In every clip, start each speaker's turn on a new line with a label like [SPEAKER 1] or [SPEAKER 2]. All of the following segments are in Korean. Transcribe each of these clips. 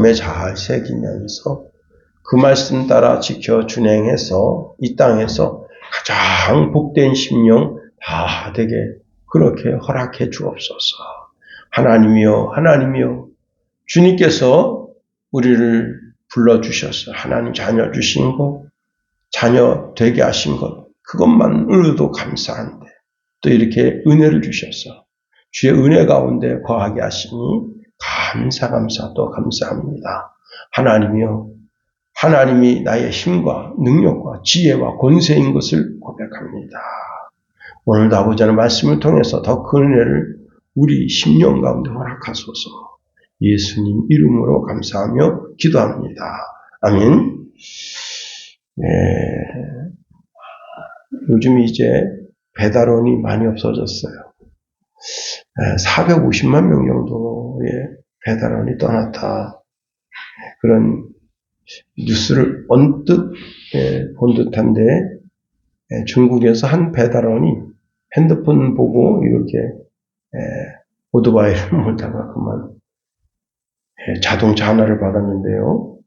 [SPEAKER 1] 마음에 잘 새기면서 그 말씀 따라 지켜 준행해서 이 땅에서 가장 복된 심령 다 되게 그렇게 허락해 주옵소서. 하나님이여, 하나님이여, 주님께서 우리를 불러주셔서 하나님 자녀 주신 것, 자녀 되게 하신 것, 그것만으로도 감사한데 또 이렇게 은혜를 주셔서 주의 은혜 가운데 거하게 하시니 감사 또 감사합니다. 하나님이여, 하나님이 나의 힘과 능력과 지혜와 권세인 것을 고백합니다. 오늘도 아버지 하나님 말씀을 통해서 더 그 은혜를 우리 심령 가운데 허락하소서. 예수님 이름으로 감사하며 기도합니다. 아멘. 요즘 이제 배달원이 많이 없어졌어요. 450만 명 정도의 배달원이 떠났다. 그런 뉴스를 언뜻 본 듯한데 중국에서 한 배달원이 핸드폰 보고 이렇게 오토바이를 몰다가 그만 자동차 하나를 받았는데요.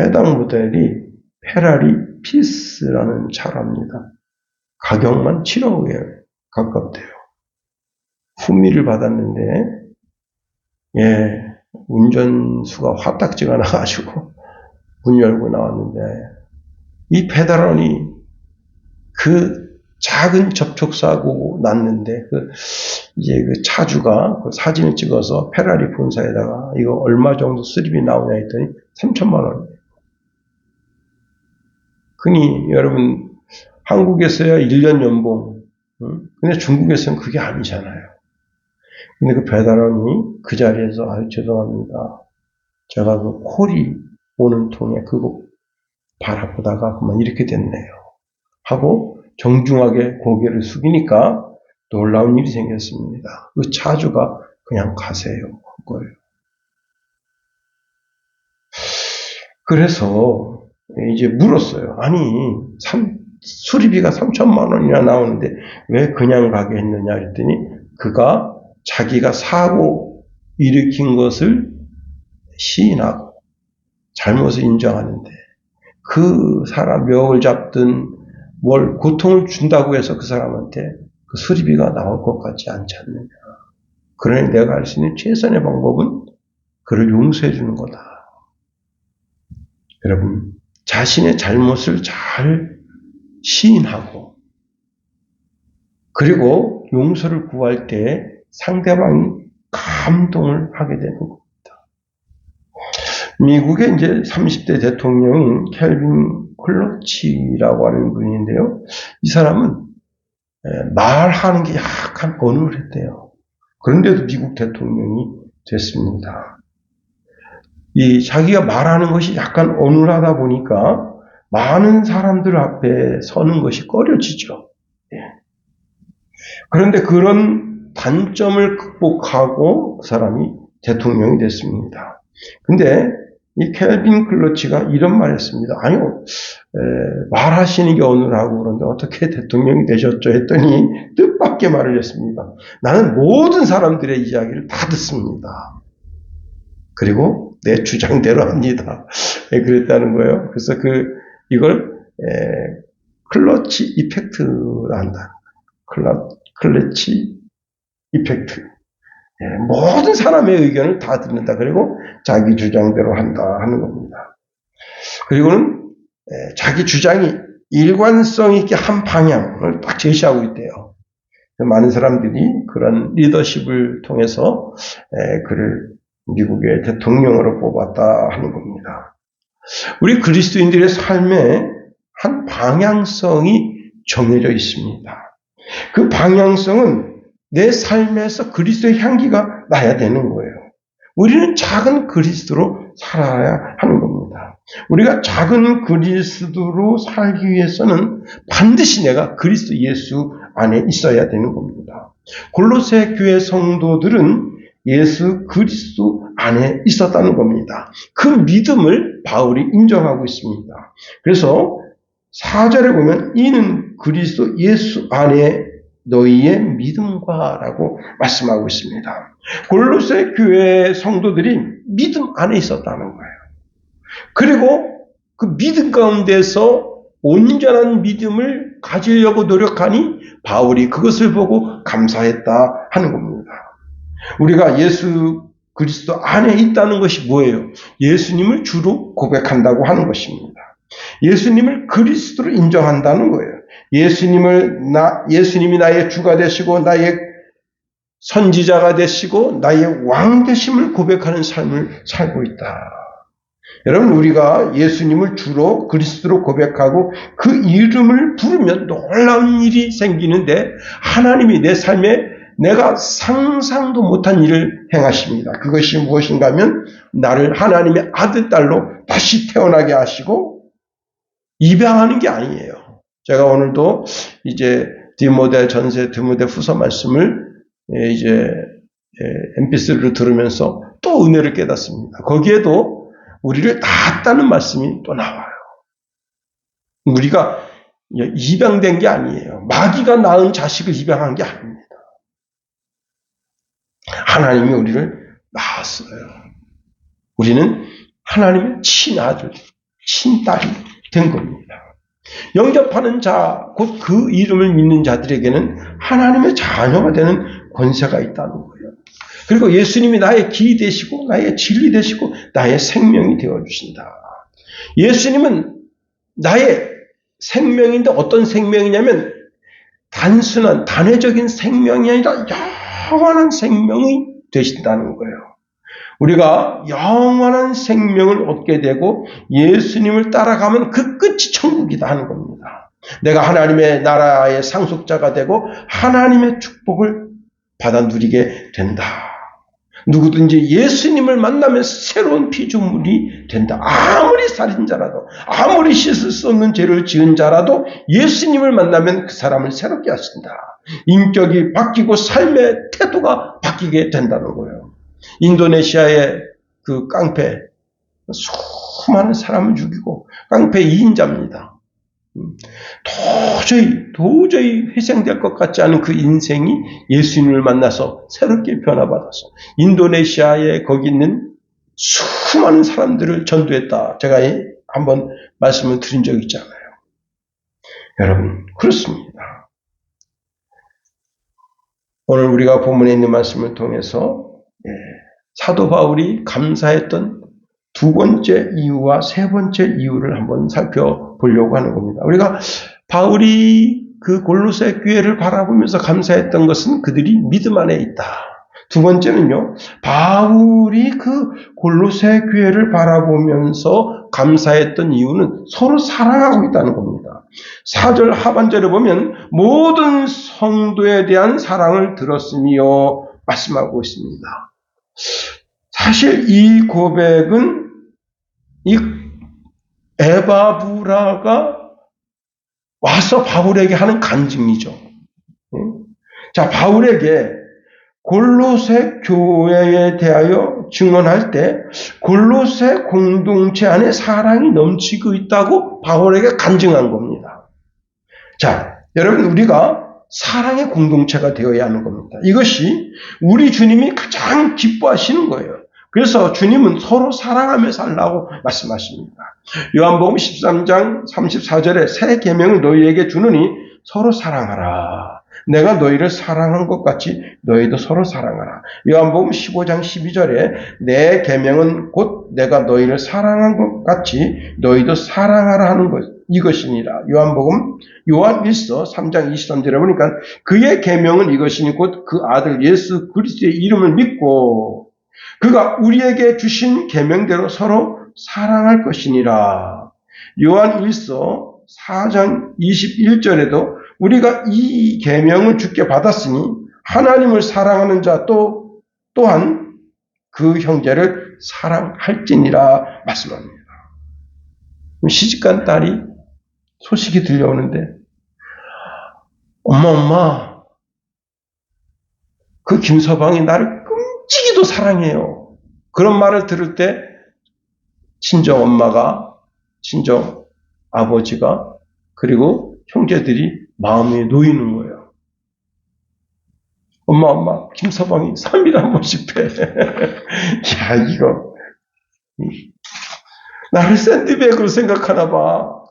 [SPEAKER 1] 해당 모델이 페라리 피스라는 차랍니다. 가격만 7억에 가깝대요. 후미를 받았는데 운전수가 화딱지가 나가지고 문 열고 나왔는데 이 배달원이 그 작은 접촉사고 났는데 이제 그 차주가 그 사진을 찍어서 페라리 본사에다가 이거 얼마 정도 수리비 나오냐 했더니 3천만 원. 그니 여러분 한국에서야 1년 연봉. 근데 중국에서는 그게 아니잖아요. 근데 그 배달원이 그 자리에서 아유 죄송합니다. 제가 그 콜이 오는 통에 그거 바라보다가 그만 이렇게 됐네요. 하고 정중하게 고개를 숙이니까 놀라운 일이 생겼습니다. 그 차주가 그냥 가세요. 그거예요. 그래서 이제 물었어요. 아니 수리비가 3천만 원이나 나오는데 왜 그냥 가게 했느냐 했더니 그가 자기가 사고 일으킨 것을 시인하고 잘못을 인정하는데 그 사람 멱을 잡든 뭘 고통을 준다고 해서 그 사람한테 그 수리비가 나올 것 같지 않지 않느냐. 그러니 내가 할 수 있는 최선의 방법은 그를 용서해 주는 거다. 여러분, 자신의 잘못을 잘 시인하고 그리고 용서를 구할 때 상대방이 감동을 하게 되는 겁니다. 미국의 이제 30대 대통령인 켈빈 클러치라고 하는 분인데요. 이 사람은 말하는 게 약간 어눌했대요. 그런데도 미국 대통령이 됐습니다. 자기가 말하는 것이 약간 어눌하다 보니까 많은 사람들 앞에 서는 것이 꺼려지죠. 그런데 그런 단점을 극복하고 그 사람이 대통령이 됐습니다. 근데 이 켈빈 클러치가 이런 말을 했습니다. 아니요, 말하시는 게 어눌하고 그런데 어떻게 대통령이 되셨죠? 했더니 뜻밖의 말을 했습니다. 나는 모든 사람들의 이야기를 다 듣습니다. 그리고 내 주장대로 합니다. 그랬다는 거예요. 그래서 이걸 클러치 이펙트라 한다. 클러치 이펙트. 모든 사람의 의견을 다 듣는다. 그리고 자기 주장대로 한다 하는 겁니다. 그리고는 자기 주장이 일관성 있게 한 방향을 딱 제시하고 있대요. 많은 사람들이 그런 리더십을 통해서 그를 미국의 대통령으로 뽑았다 하는 겁니다. 우리 그리스도인들의 삶에 한 방향성이 정해져 있습니다. 그 방향성은 내 삶에서 그리스도의 향기가 나야 되는 거예요. 우리는 작은 그리스도로 살아야 하는 겁니다. 우리가 작은 그리스도로 살기 위해서는 반드시 내가 그리스도 예수 안에 있어야 되는 겁니다. 골로새 교회 성도들은 예수 그리스도 안에 있었다는 겁니다. 그 믿음을 바울이 인정하고 있습니다. 그래서 4절에 보면 이는 그리스도 예수 안에 너희의 믿음과라고 말씀하고 있습니다. 골로새 교회 성도들이 믿음 안에 있었다는 거예요. 그리고 그 믿음 가운데서 온전한 믿음을 가지려고 노력하니 바울이 그것을 보고 감사했다 하는 겁니다. 우리가 예수 그리스도 안에 있다는 것이 뭐예요? 예수님을 주로 고백한다고 하는 것입니다. 예수님을 그리스도로 인정한다는 거예요. 예수님이 나의 주가 되시고 나의 선지자가 되시고 나의 왕 되심을 고백하는 삶을 살고 있다. 여러분, 우리가 예수님을 주로 그리스도로 고백하고 그 이름을 부르면 놀라운 일이 생기는데 하나님이 내 삶에 내가 상상도 못한 일을 행하십니다. 그것이 무엇인가 하면 나를 하나님의 아들, 딸로 다시 태어나게 하시고 입양하는 게 아니에요. 제가 오늘도 이제 디모데 전서 디모데 후서 말씀을 이제 MP3로 들으면서 또 은혜를 깨닫습니다. 거기에도 우리를 낳았다는 말씀이 또 나와요. 우리가 입양된 게 아니에요. 마귀가 낳은 자식을 입양한 게 아닙니다. 하나님이 우리를 낳았어요. 우리는 하나님의 친아들, 친딸이 된 겁니다. 영접하는 자, 곧 그 이름을 믿는 자들에게는 하나님의 자녀가 되는 권세가 있다는 거예요. 그리고 예수님이 나의 기 되시고 나의 진리 되시고 나의 생명이 되어주신다. 예수님은 나의 생명인데 어떤 생명이냐면 단순한 단회적인 생명이 아니라 영원한 생명이 되신다는 거예요. 우리가 영원한 생명을 얻게 되고 예수님을 따라가면 그 끝이 천국이다 하는 겁니다. 내가 하나님의 나라의 상속자가 되고 하나님의 축복을 받아 누리게 된다. 누구든지 예수님을 만나면 새로운 피조물이 된다. 아무리 살인자라도, 아무리 씻을 수 없는 죄를 지은 자라도 예수님을 만나면 그 사람을 새롭게 하신다. 인격이 바뀌고 삶의 태도가 바뀌게 된다는 거예요. 인도네시아의 그 깡패, 수많은 사람을 죽이고 깡패 2인자입니다. 도저히 회생될 것 같지 않은 그 인생이 예수님을 만나서 새롭게 변화받아서 인도네시아에 거기 있는 수많은 사람들을 전도했다. 제가 한번 말씀을 드린 적이 있잖아요. 여러분, 그렇습니다. 오늘 우리가 본문에 있는 말씀을 통해서 사도 바울이 감사했던 두 번째 이유와 세 번째 이유를 한번 살펴보려고 하는 겁니다. 우리가 바울이 그 골로새 교회를 바라보면서 감사했던 것은 그들이 믿음 안에 있다. 두 번째는요, 바울이 그 골로새 교회를 바라보면서 감사했던 이유는 서로 사랑하고 있다는 겁니다. 4절 하반절에 보면 모든 성도에 대한 사랑을 들었으며 말씀하고 있습니다. 사실 이 고백은 이 에바브라가 와서 바울에게 하는 간증이죠. 자, 바울에게 골로새 교회에 대하여 증언할 때 골로새 공동체 안에 사랑이 넘치고 있다고 바울에게 간증한 겁니다. 자, 여러분, 우리가 사랑의 공동체가 되어야 하는 겁니다. 이것이 우리 주님이 가장 기뻐하시는 거예요. 그래서 주님은 서로 사랑하며 살라고 말씀하십니다. 요한복음 13장 34절에 새 계명을 너희에게 주노니 서로 사랑하라. 내가 너희를 사랑한 것 같이 너희도 서로 사랑하라. 요한복음 15장 12절에 내 계명은 곧 내가 너희를 사랑한 것 같이 너희도 사랑하라 하는 것 이것이니라. 요한 1서 3장 23절에 보니까 그의 계명은 이것이니 곧 그 아들 예수 그리스도의 이름을 믿고 그가 우리에게 주신 계명대로 서로 사랑할 것이니라. 요한 1서 4장 21절에도 우리가 이 계명을 주께 받았으니 하나님을 사랑하는 자 또한 그 형제를 사랑할지니라 말씀합니다. 시집간 딸이 소식이 들려오는데 엄마 그 김서방이 나를 끔찍이도 사랑해요. 그런 말을 들을 때 친정 엄마가, 친정 아버지가, 그리고 형제들이 마음에 놓이는 거예요. 엄마, 김서방이 3일에 한 번씩 배. 야, 이거 나를 샌드백으로 생각하나 봐.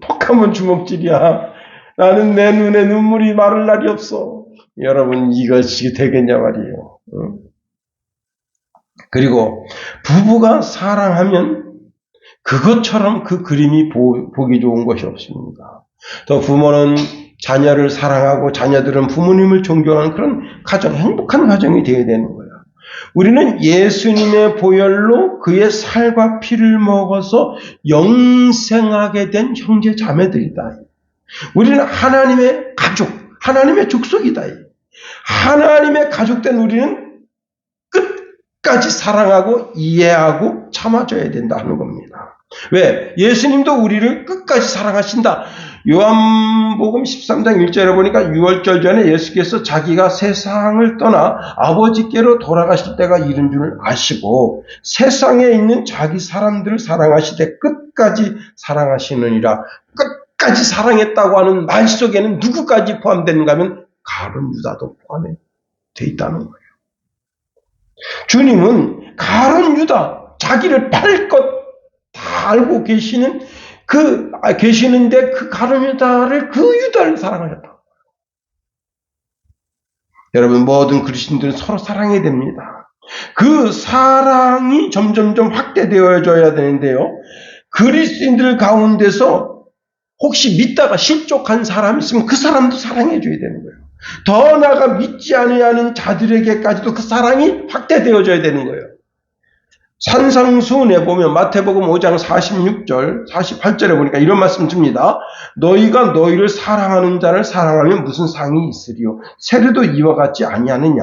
[SPEAKER 1] 톡하면 주먹질이야. 나는 내 눈에 눈물이 마를 날이 없어. 여러분, 이것이 되겠냐 말이에요. 그리고 부부가 사랑하면 그것처럼 그 그림이 보기 좋은 것이 없습니다. 또 부모는 자녀를 사랑하고 자녀들은 부모님을 존경하는 그런 가정, 행복한 가정이 되어야 되는 거예요. 우리는 예수님의 보혈로 그의 살과 피를 먹어서 영생하게 된 형제 자매들이다. 우리는 하나님의 가족, 하나님의 족속이다. 하나님의 가족된 우리는 끝까지 사랑하고 이해하고 참아줘야 된다 하는 겁니다. 왜? 예수님도 우리를 끝까지 사랑하신다. 요한복음 13장 1절에 보니까 6월절 전에 예수께서 자기가 세상을 떠나 아버지께로 돌아가실 때가 이른 줄 아시고 세상에 있는 자기 사람들을 사랑하시되 끝까지 사랑하시느니라. 끝까지 사랑했다고 하는 말 속에는 누구까지 포함되는가 하면 가룟 유다도 포함이 돼 있다는 거예요. 주님은 가룟 유다, 자기를 팔 것 다 알고 계시는데 그 가룟 유다를 사랑하셨다. 여러분, 모든 그리스도인들은 서로 사랑해야 됩니다. 그 사랑이 점점점 확대되어져야 되는데요. 그리스도인들 가운데서 혹시 믿다가 실족한 사람이 있으면 그 사람도 사랑해줘야 되는 거예요. 더 나아가 믿지 아니하는 자들에게까지도 그 사랑이 확대되어져야 되는 거예요. 산상수훈에 보면 마태복음 5장 46절, 48절에 보니까 이런 말씀 줍니다. 너희가 너희를 사랑하는 자를 사랑하면 무슨 상이 있으리요? 세례도 이와 같지 아니하느냐?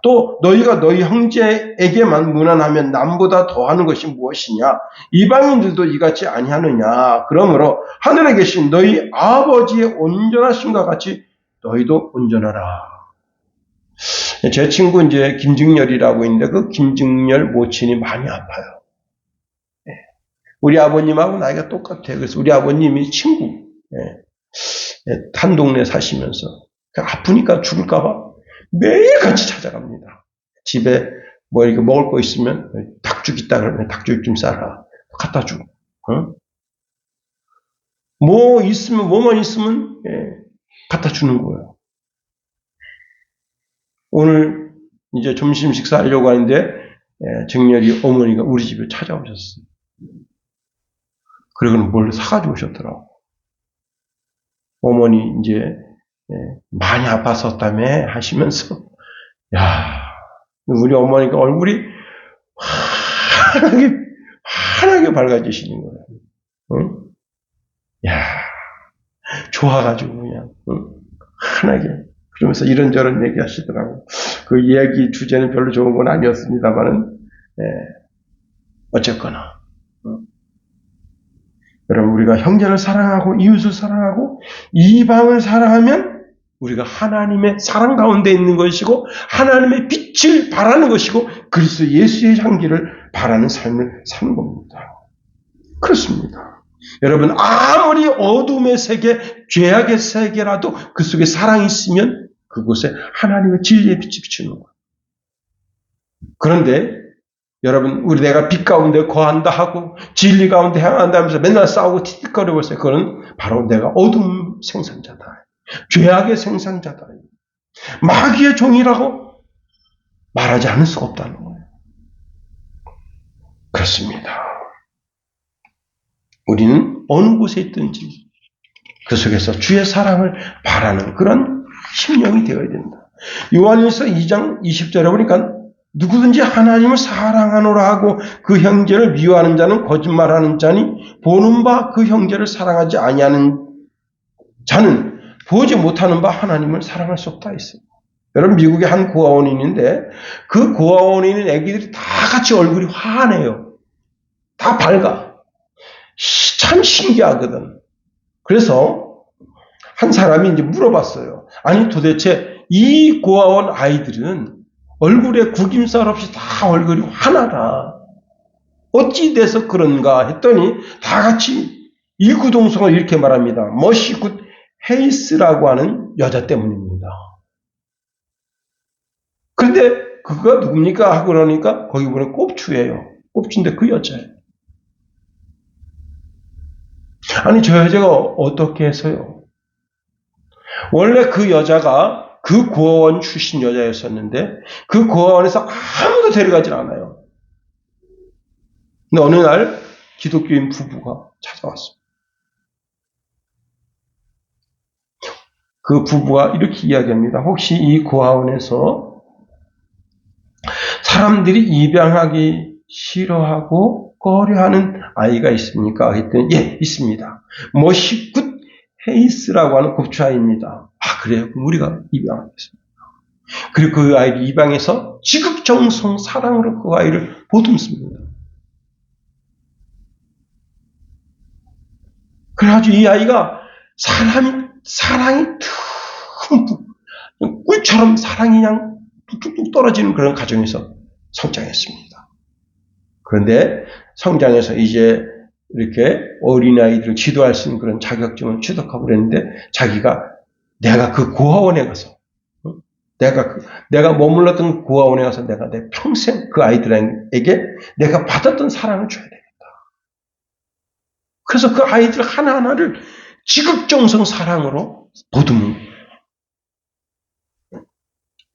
[SPEAKER 1] 또 너희가 너희 형제에게만 무난하면 남보다 더하는 것이 무엇이냐? 이방인들도 이같이 아니하느냐? 그러므로 하늘에 계신 너희 아버지의 온전하심과 같이 너희도 온전하라. 제 친구 이제 김증열이라고 있는데 그 김증열 모친이 많이 아파요. 우리 아버님하고 나이가 똑같아요. 그래서 우리 아버님이 친구, 한 동네 사시면서 아프니까 죽을까봐 매일 같이 찾아갑니다. 집에 뭐 이렇게 먹을 거 있으면 닭죽 있다 그러면 닭죽 좀 싸라 갖다 주고, 뭐만 있으면 갖다 주는 거예요. 오늘 이제 점심 식사하려고 하는데 정렬이 어머니가 우리 집에 찾아오셨어요. 그리고는 뭘 사가지고 오셨더라고. 어머니 이제 많이 아팠었다며 하시면서 우리 어머니가 얼굴이 환하게 밝아지시는 거예요. 좋아가지고 그냥 환하게. 그러면서 이런저런 얘기 하시더라고요. 그 이야기 주제는 별로 좋은 건 아니었습니다만은, 어쨌거나. 여러분, 우리가 형제를 사랑하고, 이웃을 사랑하고, 이방을 사랑하면, 우리가 하나님의 사랑 가운데 있는 것이고, 하나님의 빛을 바라는 것이고, 그리스도 예수의 향기를 바라는 삶을 사는 겁니다. 그렇습니다. 여러분, 아무리 어둠의 세계, 죄악의 세계라도 그 속에 사랑이 있으면 그곳에 하나님의 진리의 빛이 비추는 거예요. 그런데 여러분, 내가 빛 가운데 거한다 하고 진리 가운데 향한다 하면서 맨날 싸우고 티틱거리고 있어요. 그건 바로 내가 어둠 생산자다. 죄악의 생산자다. 마귀의 종이라고 말하지 않을 수가 없다는 거예요. 그렇습니다. 우리는 어느 곳에 있든지 그 속에서 주의 사랑을 바라는 그런 심령이 되어야 된다. 요한일서 2장 20절에 보니까 누구든지 하나님을 사랑하노라 하고 그 형제를 미워하는 자는 거짓말하는 자니 보는 바 그 형제를 사랑하지 아니하는 자는 보지 못하는 바 하나님을 사랑할 수 없다 했어요. 여러분, 미국에 한 고아원이 있는데 그 고아원에 있는 애기들이 다 같이 얼굴이 환해요. 다 밝아. 참 신기하거든. 그래서 한 사람이 이제 물어봤어요. 아니, 도대체 이 고아원 아이들은 얼굴에 구김살 없이 다 얼굴이 환하다. 어찌 돼서 그런가 했더니 다 같이 이구동성을 이렇게 말합니다. 머시굿 헤이스라고 하는 여자 때문입니다. 그런데 그가 누굽니까? 하고 그러니까 거기 보면 꼽추예요. 꼽준데 그 여자예요. 아니, 저 여자가 어떻게 해서요? 원래 그 여자가 그 고아원 출신 여자였었는데 그 고아원에서 아무도 데려가질 않아요. 근데 어느 날 기독교인 부부가 찾아왔습니다. 그 부부가 이렇게 이야기합니다. 혹시 이 고아원에서 사람들이 입양하기 싫어하고 꺼려하는 아이가 있습니까? 했더니 예, 있습니다. 머시굿 헤이스라고 하는 곱추아이입니다. 아, 그래요? 그럼 우리가 입양하겠습니다. 그리고 그 아이를 입양해서 지극정성 사랑으로 그 아이를 보듬습니다. 그래가지고 이 아이가 사랑이 듬뿍 꿀처럼 사랑이 그냥 뚝뚝뚝 떨어지는 그런 가정에서 성장했습니다. 그런데 성장해서 이제 이렇게 어린아이들을 지도할 수 있는 그런 자격증을 취득하고 그랬는데 자기가 내가 그 고아원에 가서 내가 머물렀던 고아원에 가서 내가 내 평생 그 아이들에게 내가 받았던 사랑을 줘야 되겠다. 그래서 그 아이들 하나하나를 지극정성 사랑으로 보듬은 거예요.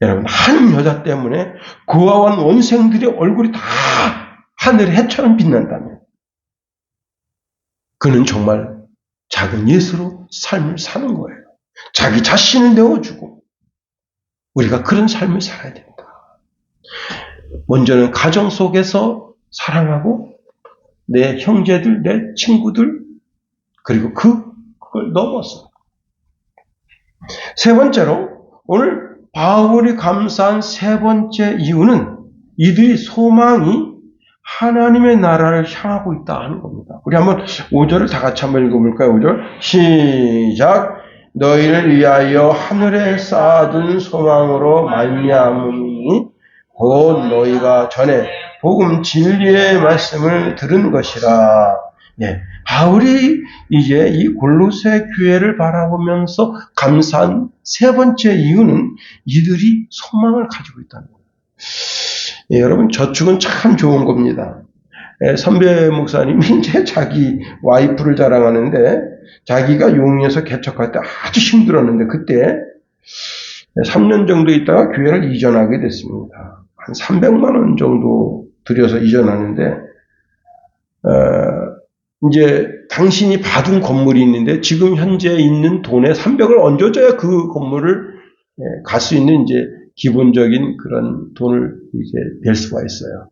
[SPEAKER 1] 여러분, 한 여자 때문에 고아원 원생들의 얼굴이 다 하늘의 해처럼 빛난다면 그는 정말 작은 예수로 삶을 사는 거예요. 자기 자신을 내어주고 우리가 그런 삶을 살아야 된다. 먼저는 가정 속에서 사랑하고 내 형제들, 내 친구들, 그리고 그걸 넘어서. 세 번째로 오늘 바울이 감사한 세 번째 이유는 이들이 소망이 하나님의 나라를 향하고 있다 하는 겁니다. 우리 한번 5절을 다 같이 한번 읽어볼까요? 5절 시작. 너희를 위하여 하늘에 쌓아둔 소망으로 말미암으니 곧 너희가 전에 복음 진리의 말씀을 들은 것이라. 예, 바울이 이제 이 골로새 교회를 바라보면서 감사한 세 번째 이유는 이들이 소망을 가지고 있다는 거예요. 예, 여러분, 저축은 참 좋은 겁니다. 예, 선배 목사님이 이제 자기 와이프를 자랑하는데 자기가 용인에서 개척할 때 아주 힘들었는데 그때 3년 정도 있다가 교회를 이전하게 됐습니다. 한 300만 원 정도 들여서 이전하는데 이제 당신이 받은 건물이 있는데 지금 현재 있는 돈의 300을 얹어줘야 그 건물을 갈 수 있는 이제 기본적인 그런 돈을 이렇게 낼 수가 있어요.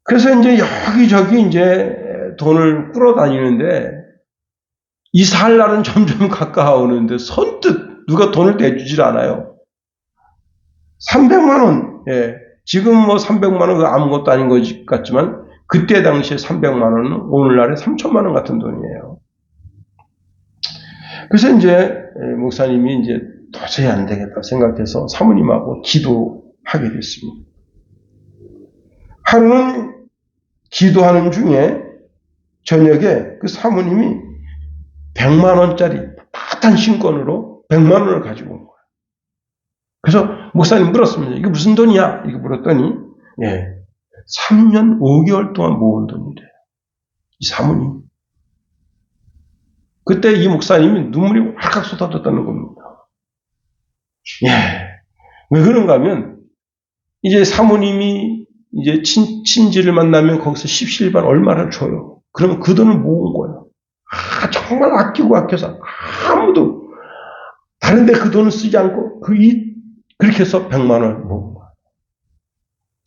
[SPEAKER 1] 그래서 이제 여기저기 이제 돈을 끌어다니는데 이사할 날은 점점 가까워오는데 선뜻 누가 돈을 내주질 않아요. 300만 원, 예. 지금 뭐 300만 원 아무것도 아닌 것 같지만 그때 당시에 300만 원은 오늘날에 3천만 원 같은 돈이에요. 그래서 이제 목사님이 이제 도저히 안 되겠다 생각해서 사모님하고 기도하게 됐습니다. 하루는 기도하는 중에 저녁에 그 사모님이 100만 원짜리 빳빳한 신권으로 100만 원을 가지고 온 거예요. 그래서 목사님 물었습니다. 이게 무슨 돈이야? 이렇게 물었더니 3년 5개월 동안 모은 돈이래요. 이 사모님. 그때 이 목사님이 눈물이 확 쏟아졌다는 겁니다. 왜 그런가 하면 이제 사모님이 이제 친지를 만나면 거기서 십시일반 얼마를 줘요. 그러면 그 돈을 모은 거예요. 정말 아끼고 아껴서 아무도 다른 데 그 돈을 쓰지 않고 그렇게 해서 100만 원을 모은 거예요.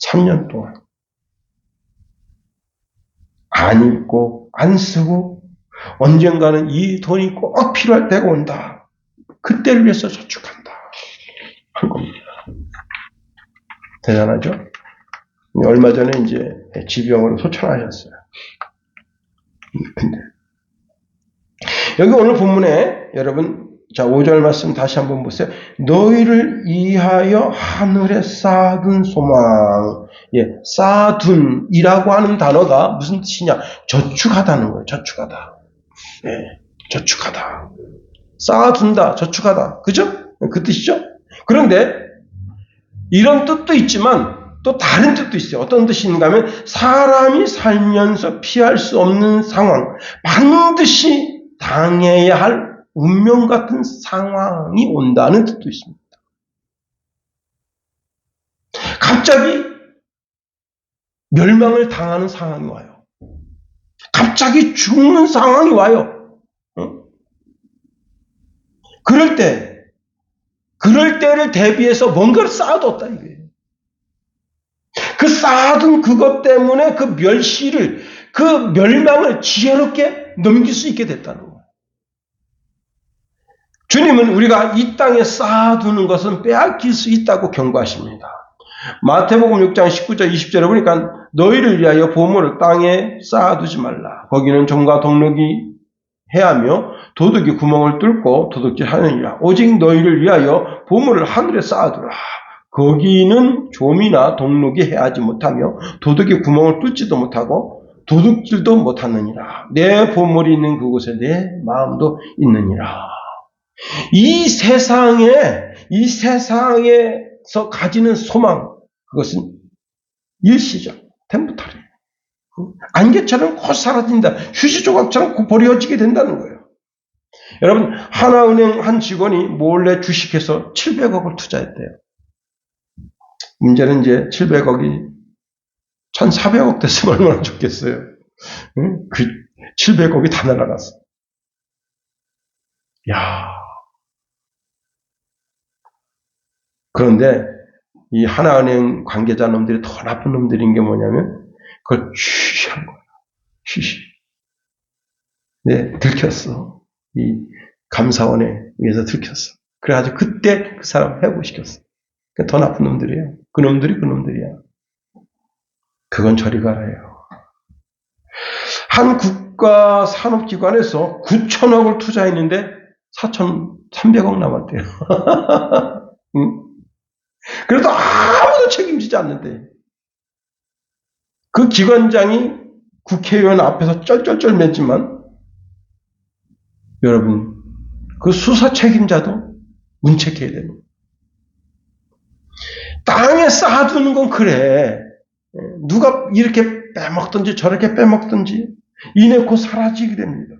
[SPEAKER 1] 3년 동안. 안 읽고 안 쓰고 언젠가는 이 돈이 꼭 필요할 때가 온다. 그때를 위해서 저축한다. 한 겁니다. 대단하죠? 얼마 전에 이제 지병으로 소천하셨어요. 근데 여기 오늘 본문에 여러분 자 5절 말씀 다시 한번 보세요. 너희를 위하여 하늘에 쌓아둔 소망. 쌓아둔이라고 하는 단어가 무슨 뜻이냐? 저축하다는 거예요. 저축하다. 저축하다. 쌓아둔다. 저축하다. 그죠? 그 뜻이죠? 그런데 이런 뜻도 있지만 또 다른 뜻도 있어요. 어떤 뜻인가 하면 사람이 살면서 피할 수 없는 상황, 반드시 당해야 할 운명 같은 상황이 온다는 뜻도 있습니다. 갑자기 멸망을 당하는 상황이 와요. 갑자기 죽는 상황이 와요. 그럴 때를 대비해서 뭔가를 쌓아뒀다 이거예요. 그 쌓아둔 그것 때문에 그 멸시를, 그 멸망을 지혜롭게 넘길 수 있게 됐다는 거예요. 주님은 우리가 이 땅에 쌓아두는 것은 빼앗길 수 있다고 경고하십니다. 마태복음 6장 19절 20절에 보니까 너희를 위하여 보물을 땅에 쌓아두지 말라. 거기는 좀과 동력이 해하며 도둑이 구멍을 뚫고 도둑질하느니라. 오직 너희를 위하여 보물을 하늘에 쌓아두라. 거기는 좀이나 동록이 해하지 못하며 도둑이 구멍을 뚫지도 못하고 도둑질도 못하느니라. 내 보물이 있는 그곳에 내 마음도 있느니라. 이 세상에서 가지는 소망, 그것은 일시적, 템포터리예요. 안개처럼 곧 사라진다. 휴지 조각처럼 곧 버려지게 된다는 거예요. 여러분, 하나은행 한 직원이 몰래 주식해서 700억을 투자했대요. 문제는 이제 700억이 1,400억 됐으면 얼마나 좋겠어요. 그 700억이 다 날아갔어. 야. 그런데 이 하나은행 관계자 놈들이 더 나쁜 놈들인 게 뭐냐면 그걸 쉬쉬한 거야. 쉬쉬. 네, 들켰어. 이 감사원에 의해서 들켰어. 그래가지고 그때 그 사람 해고시켰어. 더 나쁜 놈들이에요. 그놈들이야. 그건 저리 가라요. 한 국가 산업기관에서 9천억을 투자했는데 4,300억 남았대요. 응? 그래도 아무도 책임지지 않는데 그 기관장이 국회의원 앞에서 쩔쩔쩔 맸지만 여러분 그 수사 책임자도 문책해야 됩니다. 땅에 쌓아두는 건 그래. 누가 이렇게 빼먹든지 저렇게 빼먹든지 이내 곧 사라지게 됩니다.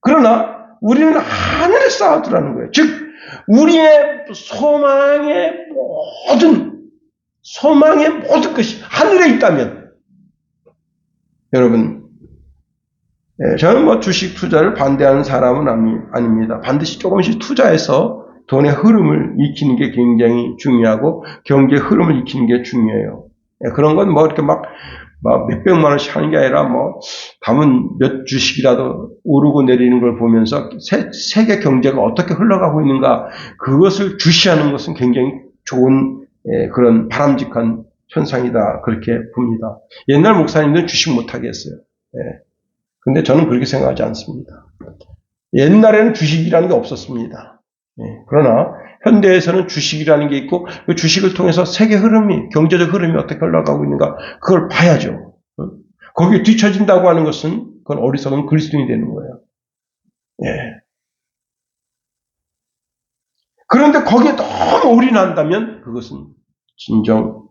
[SPEAKER 1] 그러나 우리는 하늘에 쌓아두라는 거예요. 즉 우리의 소망의 모든 것이 하늘에 있다면 여러분 저는 주식 투자를 반대하는 사람은 아닙니다. 반드시 조금씩 투자해서 돈의 흐름을 익히는 게 굉장히 중요하고 경제의 흐름을 익히는 게 중요해요. 그런 건 이렇게 막 몇백만 원씩 하는 게 아니라 담은 몇 주식이라도 오르고 내리는 걸 보면서 세계 경제가 어떻게 흘러가고 있는가 그것을 주시하는 것은 굉장히 좋은 그런 바람직한 현상이다 그렇게 봅니다. 옛날 목사님들은 주식 못하게 했어요. 근데 저는 그렇게 생각하지 않습니다. 옛날에는 주식이라는 게 없었습니다. 그러나 현대에서는 주식이라는 게 있고 그 주식을 통해서 세계 흐름이 경제적 흐름이 어떻게 흘러가고 있는가 그걸 봐야죠. 거기에 뒤처진다고 하는 것은 그건 어리석은 그리스도인이 되는 거예요. 그런데 거기에 너무 올인한다면 그것은 진정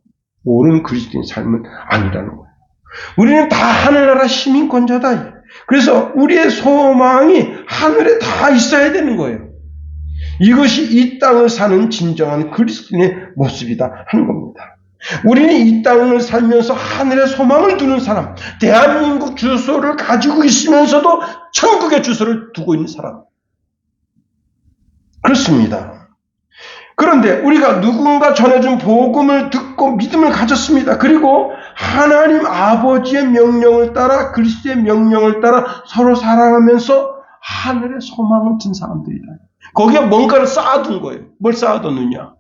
[SPEAKER 1] 옳은 그리스도인 삶은 아니라는 거예요. 우리는 다 하늘나라 시민권자다. 그래서 우리의 소망이 하늘에 다 있어야 되는 거예요. 이것이 이 땅을 사는 진정한 그리스도인의 모습이다 하는 겁니다. 우리는 이 땅을 살면서 하늘의 소망을 두는 사람, 대한민국 주소를 가지고 있으면서도 천국의 주소를 두고 있는 사람. 그렇습니다. 그런데 우리가 누군가 전해준 복음을 듣고 믿음을 가졌습니다. 그리고 하나님 아버지의 명령을 따라 그리스도의 명령을 따라 서로 사랑하면서 하늘의 소망을 둔 사람들이다. 거기에 뭔가를 쌓아둔 거예요. 뭘 쌓아뒀느냐?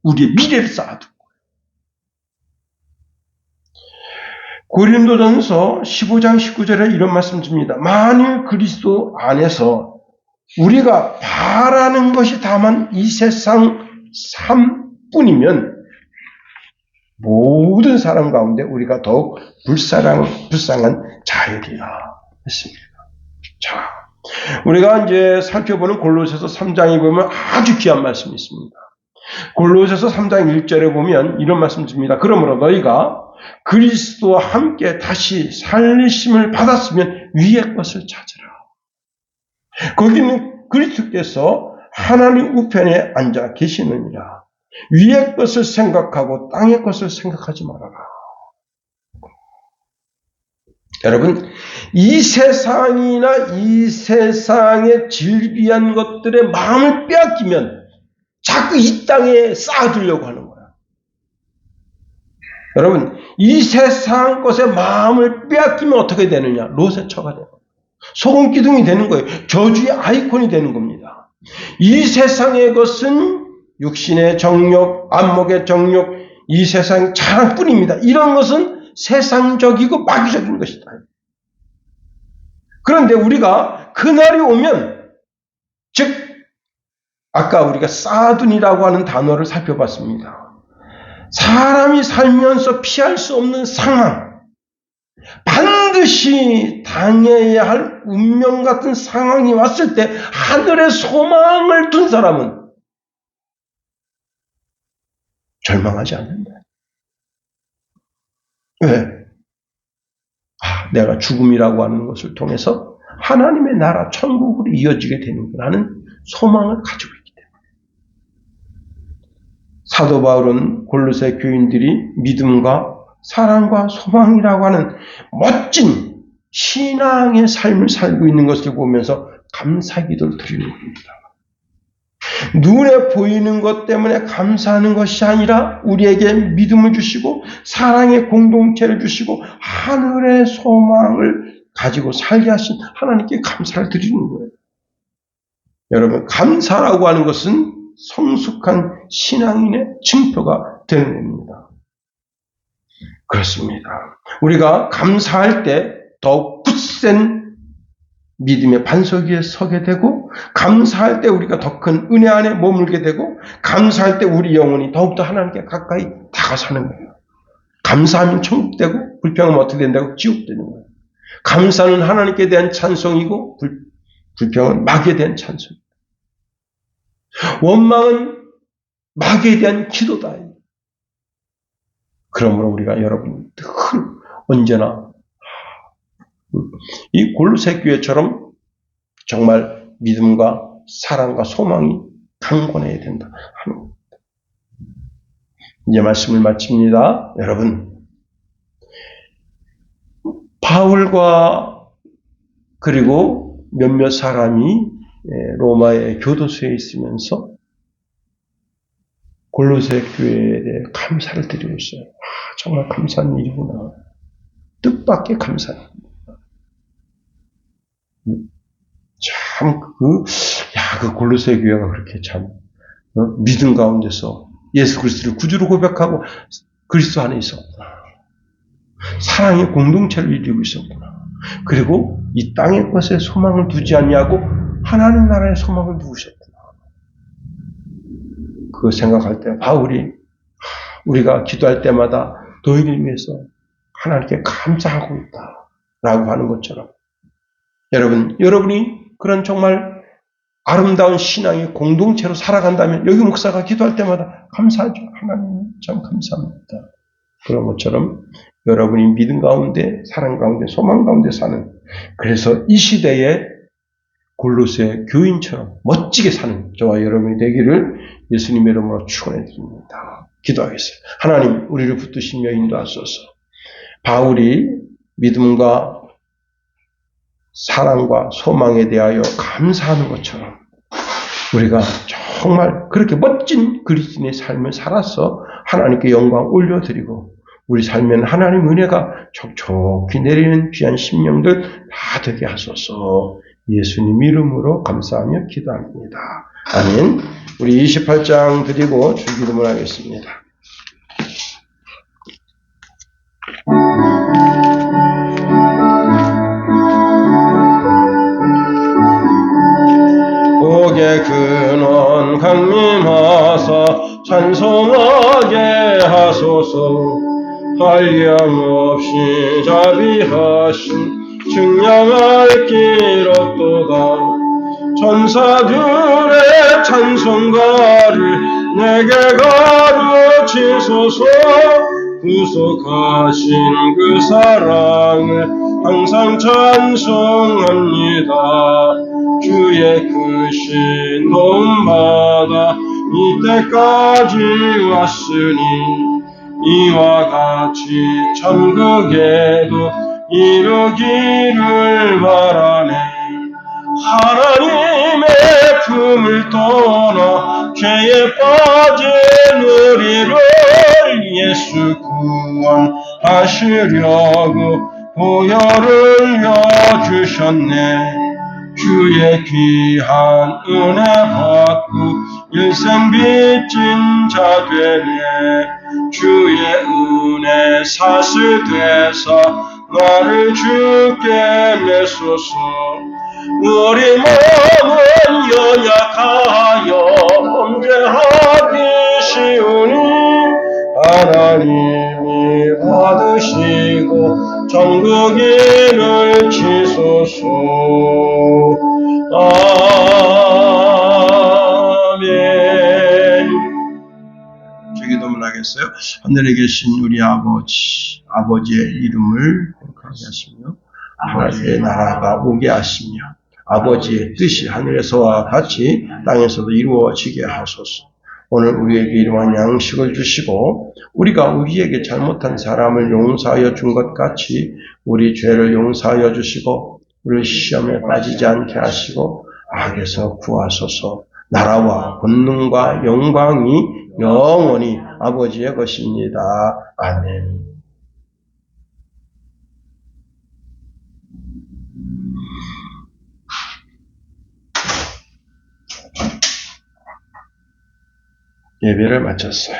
[SPEAKER 1] 우리의 미래를 쌓아둔 거예요. 고린도전서 15장 19절에 이런 말씀 줍니다. 만일 그리스도 안에서 우리가 바라는 것이 다만 이 세상 삶뿐이면 모든 사람 가운데 우리가 더욱 불쌍한 자들이라 했습니다. 자, 우리가 이제 살펴보는 골로새서 3장에 보면 아주 귀한 말씀이 있습니다. 골로새서 3장 1절에 보면 이런 말씀 듭니다. 그러므로 너희가 그리스도와 함께 다시 살리심을 받았으면 위의 것을 찾으라. 거기는 그리스도께서 하나님 우편에 앉아 계시느니라. 위의 것을 생각하고 땅의 것을 생각하지 말아라. 여러분, 이 세상이나 이 세상의 질비한 것들의 마음을 빼앗기면 자꾸 이 땅에 쌓아두려고 하는 거야. 여러분, 이 세상 것에 마음을 빼앗기면 어떻게 되느냐? 로세처가 돼요. 소금 기둥이 되는 거예요. 저주의 아이콘이 되는 겁니다. 이 세상의 것은 육신의 정욕, 안목의 정욕, 이 세상 자랑뿐입니다. 이런 것은 세상적이고 마귀적인 것이다. 그런데 우리가 그날이 오면, 즉 아까 우리가 사둔이라고 하는 단어를 살펴봤습니다. 사람이 살면서 피할 수 없는 상황, 반드시 당해야 할 운명 같은 상황이 왔을 때 하늘의 소망을 둔 사람은 절망하지 않는다. 왜? 내가 죽음이라고 하는 것을 통해서 하나님의 나라 천국으로 이어지게 되는구나는 소망을 가지고 있기 때문에. 사도 바울은 골로새 교인들이 믿음과 사랑과 소망이라고 하는 멋진 신앙의 삶을 살고 있는 것을 보면서 감사기도를 드리는 겁니다. 눈에 보이는 것 때문에 감사하는 것이 아니라 우리에게 믿음을 주시고 사랑의 공동체를 주시고 하늘의 소망을 가지고 살게 하신 하나님께 감사를 드리는 거예요. 여러분, 감사라고 하는 것은 성숙한 신앙인의 증표가 되는 겁니다. 그렇습니다. 우리가 감사할 때 더욱 굳센 믿음의 반석 위에 서게 되고, 감사할 때 우리가 더 큰 은혜 안에 머물게 되고, 감사할 때 우리 영혼이 더욱더 하나님께 가까이 다가서는 거예요. 감사하면 천국되고, 불평하면 어떻게 된다고? 지옥되는 거예요. 감사는 하나님께 대한 찬송이고, 불평은 마귀에 대한 찬송입니다. 원망은 마귀에 대한 기도다. 그러므로 우리가 여러분 늘 언제나 이 골로새 교회처럼 정말 믿음과 사랑과 소망이 강건해야 된다 하는 겁니다. 이제 말씀을 마칩니다. 여러분, 바울과 그리고 몇몇 사람이 로마의 교도소에 있으면서 골로새 교회에 대해 감사를 드리고 있어요. 정말 감사한 일이구나. 뜻밖의 감사한 일이구나. 참, 그 골로새 교회가 그렇게 참, 믿음 가운데서 예수 그리스도를 구주로 고백하고 그리스도 안에 있었구나. 사랑의 공동체를 이루고 있었구나. 그리고 이 땅의 것에 소망을 두지 않냐고 하나님 나라의 소망을 두셨구나. 그거 생각할 때 바울이 우리가 기도할 때마다 너희를 위해서 하나님께 감사하고 있다라고 하는 것처럼 여러분이 그런 정말 아름다운 신앙의 공동체로 살아간다면 여기 목사가 기도할 때마다 감사하죠. 하나님 참 감사합니다. 그런 것처럼 여러분이 믿음 가운데 사랑 가운데 소망 가운데 사는, 그래서 이 시대에 골로새 교인처럼 멋지게 사는 저와 여러분이 되기를 예수님의 이름으로 축원해 드립니다. 기도하겠습니다. 하나님, 우리를 붙드시며 인도하소서. 바울이 믿음과 사랑과 소망에 대하여 감사하는 것처럼 우리가 정말 그렇게 멋진 그리스도인의 삶을 살아서 하나님께 영광 올려드리고 우리 삶에는 하나님 은혜가 촉촉히 내리는 귀한 심령들 다 되게 하소서. 예수님 이름으로 감사하며 기도합니다. 아멘. 우리 28장 드리고 주기도문 하겠습니다. 복의 근원 강림하사 찬송하게 하소서. 한량없이 자비하신 증량할 길 없도다. 천사들의 찬송가를 내게 가르치소서. 구속하신 그 사랑을 항상 찬송합니다. 주의 크신 도움받아 이때까지 왔으니 이와 같이 천국에도 이루기를 바라네. 하나님의 품을 떠나 죄에 빠진 우리를 예수 구원하시려고 보혈을 여주셨네. 주의 귀한 은혜 받고 일생 빚진 자 되네. 주의 은혜 사슬되사 나를 주께 메소서. 우리 몸은 연약하여 범죄하기 쉬우니 하나님이 받으시고 천국인을 치소서. 아멘. 기도문 하겠어요. 하늘에 계신 우리 아버지의 이름을 거룩하게 하시며 아버지의 나라가 오게 하시며 아버지의 뜻이 하늘에서와 같이 땅에서도 이루어지게 하소서. 오늘 우리에게 이러한 양식을 주시고 우리가 우리에게 잘못한 사람을 용서하여 준 것 같이 우리 죄를 용서하여 주시고 우리 시험에 빠지지 않게 하시고 악에서 구하소서. 나라와 권능과 영광이 영원히 아버지의 것입니다. 아멘. 예배를 마쳤어요.